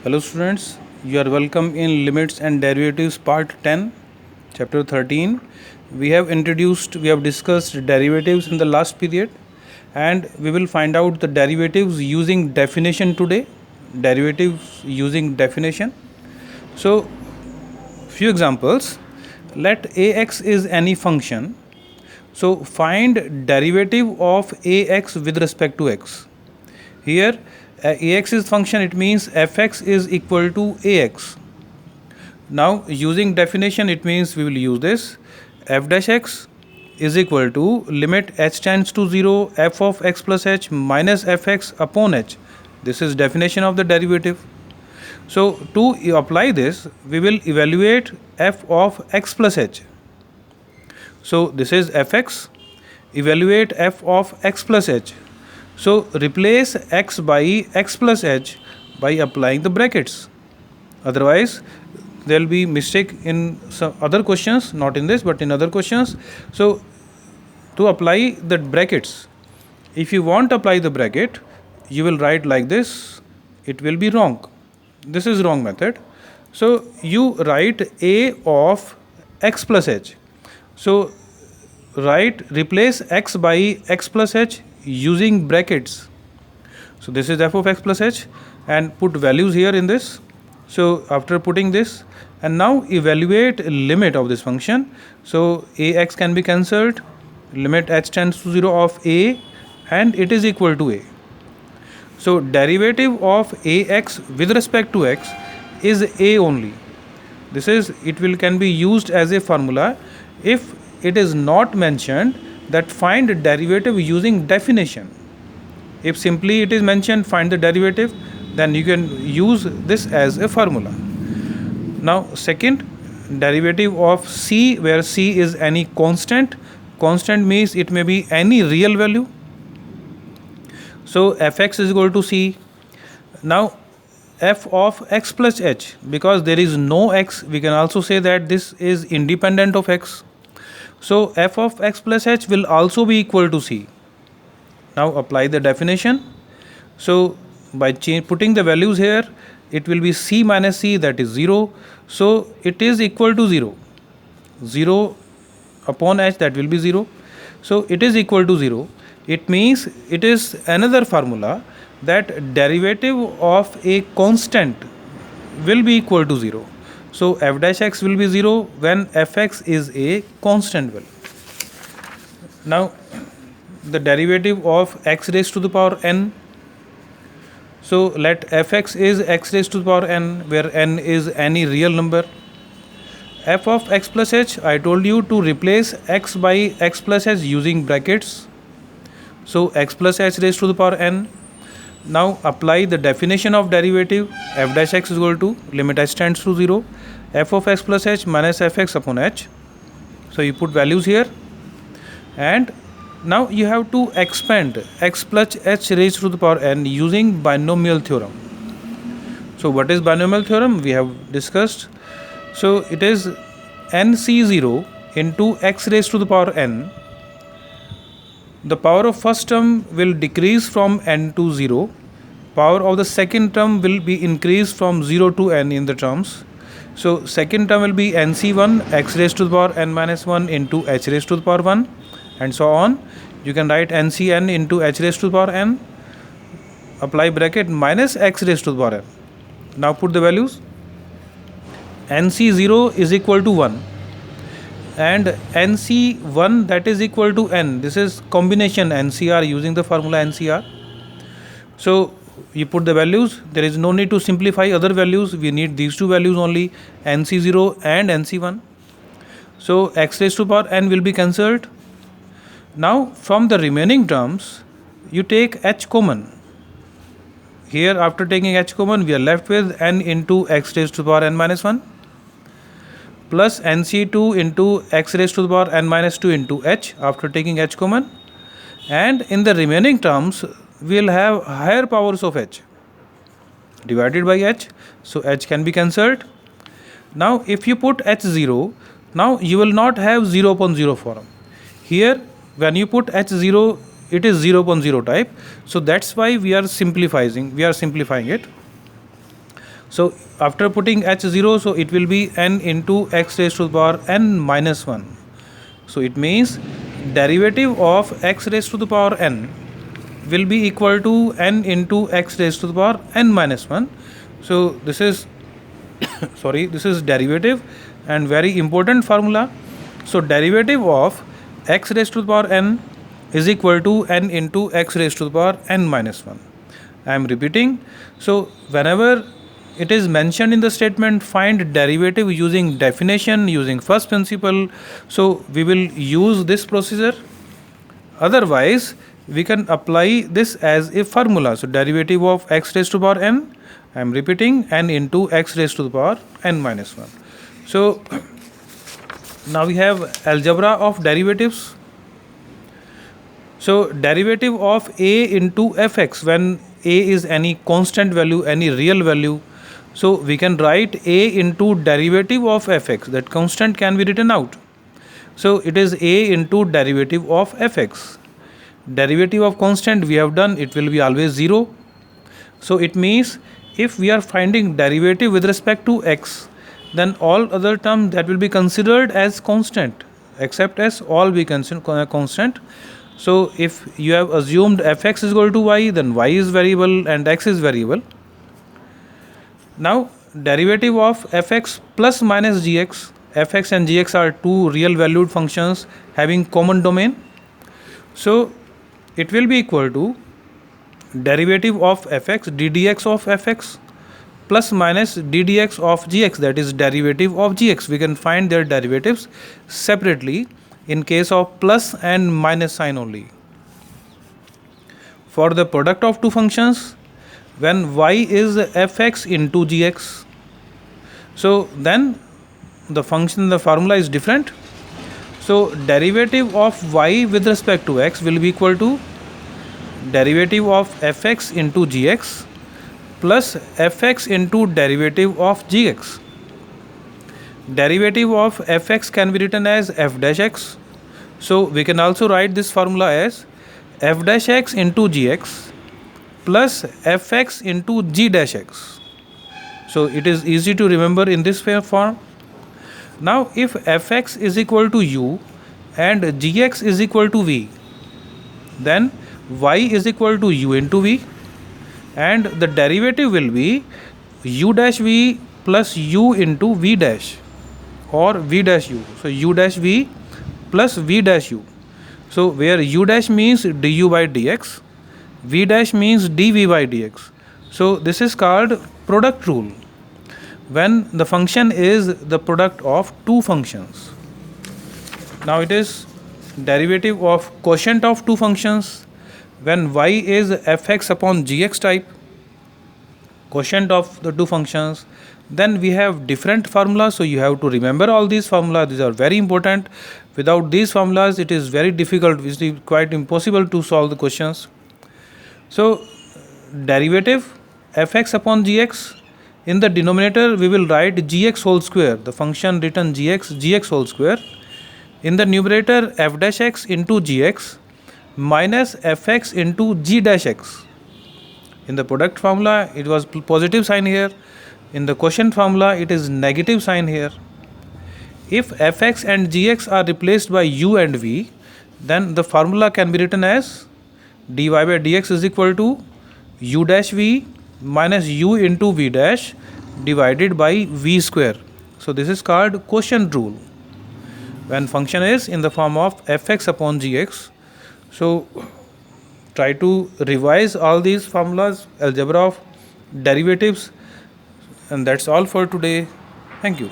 Hello students, you are welcome in Limits and Derivatives Part 10, Chapter 13. We have discussed derivatives in the last period, and we will find out the derivatives using definition today. Derivatives using definition. So, few examples. Let ax is any function. So, find derivative of ax with respect to x. Here ax is function, it means fx is equal to ax. Now using definition, it means we will use this f dash x is equal to limit h tends to 0 f of x plus h minus fx upon h. This is definition of the derivative. So to apply this, we will evaluate f of x plus h. So this is fx, evaluate f of x plus h. So replace x by x plus h by applying the brackets. Otherwise, there will be mistake in some other questions, not in this, but in other questions. So to apply the brackets, if you want to apply the bracket, you will write like this. It will be wrong. This is wrong method. So you write a of x plus h. So replace x by x plus h using brackets. So this is f of x plus h, and put values here in this. So after putting this, and now evaluate limit of this function. So ax can be cancelled, limit h tends to 0 of a, and it is equal to a. So derivative of ax with respect to x is a only. Can be used as a formula if it is not mentioned that find derivative using definition. If simply it is mentioned find the derivative, then you can use this as a formula. Now second, derivative of c, where c is any constant. Constant means it may be any real value. So fx is equal to c. Now f of x plus h, because there is no x, we can also say that this is independent of x. So f of x plus h will also be equal to c. Now apply the definition. So by putting the values here, it will be c minus c, that is 0. So it is equal to 0. 0 upon h, that will be 0. So it is equal to 0. It means it is another formula that derivative of a constant will be equal to 0. So f dash x will be 0 when fx is a constant value. Now the derivative of x raised to the power n. So let fx is x raised to the power n, where n is any real number. F of x plus h, I told you to replace x by x plus h using brackets. So x plus h raised to the power n. Now apply the definition of derivative. F dash x is equal to limit h tends to 0 f of x plus h minus fx upon h. So you put values here, and now you have to expand x plus h raised to the power n using binomial theorem. So what is binomial theorem? We have discussed. So it is nc0 into x raised to the power n. The power of first term will decrease from n to 0. Power of the second term will be increased from 0 to n in the terms. So second term will be nc1 x raised to the power n minus 1 into h raised to the power 1, and so on. You can write ncn into h raised to the power n, apply bracket, minus x raised to the power n. Now put the values. nc0 is equal to 1, and nc1, that is equal to n. This is combination ncr using the formula ncr. So you put the values. There is no need to simplify other values. We need these two values only, nc0 and nc1. So x raised to the power n will be cancelled. Now from the remaining terms, you take h common. Here after taking h common, we are left with n into x raised to the power n minus 1 plus nc2 into x raised to the power n minus 2 into h after taking h common, and in the remaining terms we will have higher powers of h divided by h. So h can be cancelled. Now if you put h0, now you will not have 0 upon 0 form. Here when you put h0, it is 0 upon 0 type. So that's why we are simplifying it. So after putting h0, so it will be n into x raised to the power n minus 1. So it means derivative of x raised to the power n will be equal to n into x raised to the power n minus 1. So this is this is derivative and very important formula. So derivative of x raised to the power n is equal to n into x raised to the power n minus 1. I am repeating. So whenever it is mentioned in the statement, find derivative using definition, using first principle, so we will use this procedure. Otherwise we can apply this as a formula. So derivative of x raised to the power n, I am repeating, n into x raised to the power n minus 1. So now we have algebra of derivatives. So derivative of a into fx, when a is any constant value, any real value, so we can write a into derivative of fx, that constant can be written out. So it is a into derivative of fx. Derivative of constant we have done, it will be always 0. So it means if we are finding derivative with respect to x, then all other terms that will be considered as constant, except s, all be considered constant. So if you have assumed fx is equal to y, then y is variable and x is variable. Now derivative of fx plus minus gx, fx and gx are two real valued functions having common domain. So it will be equal to derivative of fx ddx of fx plus minus ddx of gx, that is derivative of gx. We can find their derivatives separately in case of plus and minus sign only. For the product of two functions, when y is fx into gx, so then the function, the formula is different. So derivative of y with respect to x will be equal to derivative of fx into gx plus fx into derivative of gx. Derivative of fx can be written as f dash x. So we can also write this formula as f dash x into gx plus fx into g dash x. So it is easy to remember in this form. Now if fx is equal to u and gx is equal to v, then y is equal to u into v, and the derivative will be u dash v plus u into v dash or v dash u. So u dash v plus v dash u. So where u dash means du by dx, v dash means dv by dx. So this is called product rule, when the function is the product of two functions. Now it is derivative of quotient of two functions, when y is fx upon gx type, quotient of the two functions. Then we have different formulas, so you have to remember all these formulas. These are very important. Without these formulas it is very difficult, it is quite impossible to solve the questions. So derivative fx upon gx, in the denominator we will write gx whole square, the function written gx whole square. In the numerator f dash x into gx minus fx into g dash x. In the product formula it was positive sign here, in the quotient formula it is negative sign here. If fx and gx are replaced by u and v, then the formula can be written as dy by dx is equal to u dash v minus u into v dash divided by v square. So this is called quotient rule, when function is in the form of fx upon gx. So try to revise all these formulas, algebra of derivatives, and that's all for today. Thank you.